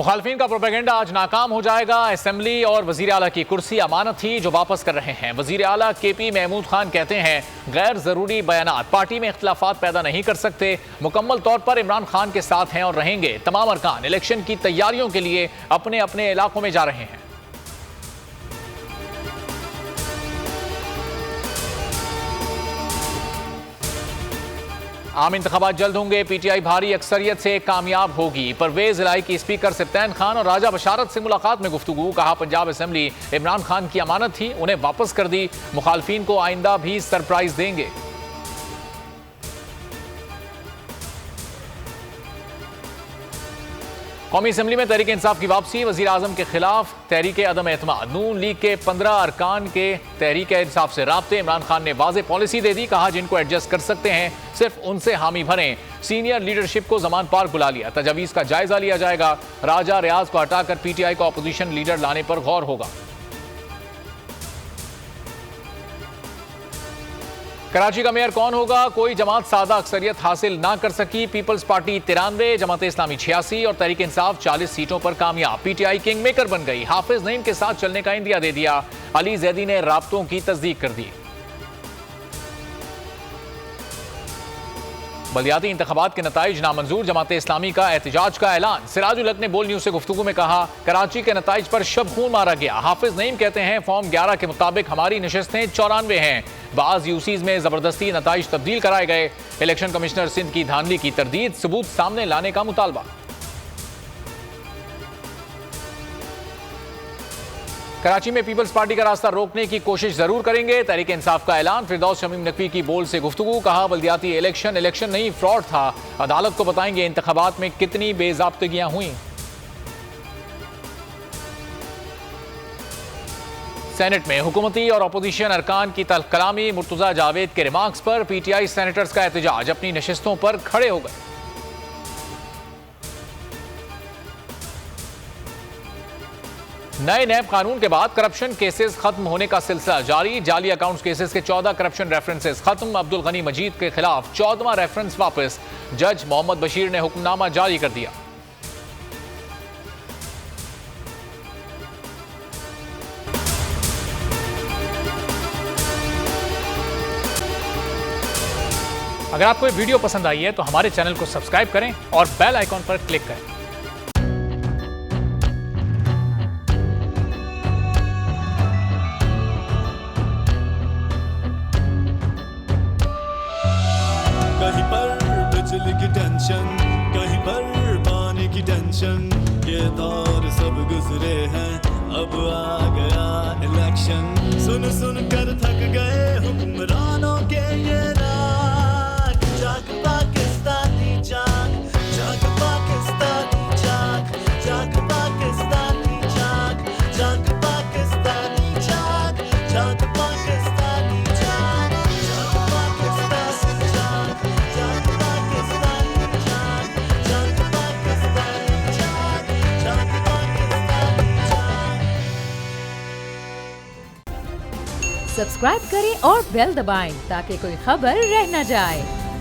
मुखालफिन का प्रोपेगेंडा आज नाकाम हो जाएगा। असेंबली और वजीर आला की कुर्सी अमानत थी जो वापस कर रहे हैं। वजीर आला KP महमूद खान कहते हैं गैर जरूरी बयानात पार्टी में इख्तिलाफात पैदा नहीं कर सकते। मुकम्मल तौर पर इमरान खान के साथ हैं और रहेंगे। तमाम अरकान इलेक्शन की तैयारियों के लिए अपने अपने इलाकों में जा रहे हैं। आम इंतखाबात जल्द होंगे। PTI भारी अक्सरियत से कामयाब होगी। परवेज इलाही की स्पीकर सत्तैन खान और राजा बशारत से मुलाकात में गुफ्तगू। कहा पंजाब असेंबली इमरान खान की अमानत थी, उन्हें वापस कर दी। मुखालफिन को आइंदा भी सरप्राइज देंगे। कौमी असेंबली में तहरीक इंसाफ की वापसी। वजीर आजम के खिलाफ तहरीक अदम एतमाद। नून लीग के 15 अरकान के तहरीक इंसाफ से राब्ते। इमरान खान ने वाज़ेह पॉलिसी दे दी। कहा जिनको एडजस्ट कर सकते हैं सिर्फ उनसे हामी भरें। सीनियर लीडरशिप को जमान पार्क बुला लिया। तजावीज़ का जायजा लिया जाएगा। राजा रियाज को हटाकर PTI को अपोजिशन लीडर लाने पर गौर होगा। कराची का मेयर कौन होगा? कोई जमात सादा अक्सरियत हासिल ना कर सकी। पीपल्स पार्टी 93, जमात इस्लामी 86 और तहरीक इंसाफ 40 सीटों पर कामयाब। PTI किंग मेकर बन गई। हाफिज नईम के साथ चलने का इंदिया दे दिया। अली जैदी ने राब्तों की तस्दीक कर दी। बल्दियाती इंतखाबात के नताइज नामंजूर। जमात इस्लामी का एहतजाज का ऐलान। सिराजुल हक ने बोल न्यूज से गुफ्तगू में कहा कराची के नताइज पर शब खून मारा गया। हाफिज नईम कहते हैं फॉर्म 11 के मुताबिक हमारी नशस्तें 94 हैं। बाज यूसीज में जबरदस्ती नताइज तब्दील कराए गए। इलेक्शन कमिश्नर सिंध की धांधली की तरदीद। सबूत सामने लाने का मुतालबा। कराची में पीपल्स पार्टी का रास्ता रोकने की कोशिश जरूर करेंगे। तहरीक इंसाफ का ऐलान। फिरदौस शमीम नकवी की बोल से गुफ्तगू। कहा बल्दियाती इलेक्शन नहीं फ्रॉड था। अदालत को बताएंगे इंतखाबात में कितनी बेजाब्तगियां हुई। सेनेट में हुकूमती और अपोजिशन अरकान की तल्ख कलामी। मुर्तजा जावेद के रिमार्क्स पर PTI सेनेटर्स का एहतजाज। अपनी नशिस्तों पर खड़े हो गए। नए नैब कानून के बाद करप्शन केसेस खत्म होने का सिलसिला जारी। जाली अकाउंट्स केसेस के 14 करप्शन रेफरेंसेस खत्म। अब्दुल गनी मजीद के खिलाफ 14वां रेफरेंस वापस। जज मोहम्मद बशीर ने हुक्मनामा जारी कर दिया। अगर आपको ये वीडियो पसंद आई है तो हमारे चैनल को सब्सक्राइब करें और बेल आइकॉन पर क्लिक करें। कहीं पर बिजली की टेंशन, कहीं पर पानी की टेंशन। ये दौर सब गुजरे हैं, अब आ गया इलेक्शन। सुन सुन कर थक गए हुक्मरानों के ये राग। जाग पाकिस्तानी जाग, जाग पाकिस्तानी जाग, जाग पाकिस्तानी जाग, जाग पाकिस्तानी जाग, जाग पाकिस्तानी जाग, जाग पाकिस्तानी जाग, जाग पाकिस्तानी जाग, जाग पाकिस्तानी जाग, जाग पाकिस्तानी जाग। सब्सक्राइब करें और बेल दबाएं ताकि कोई खबर रह न जाए।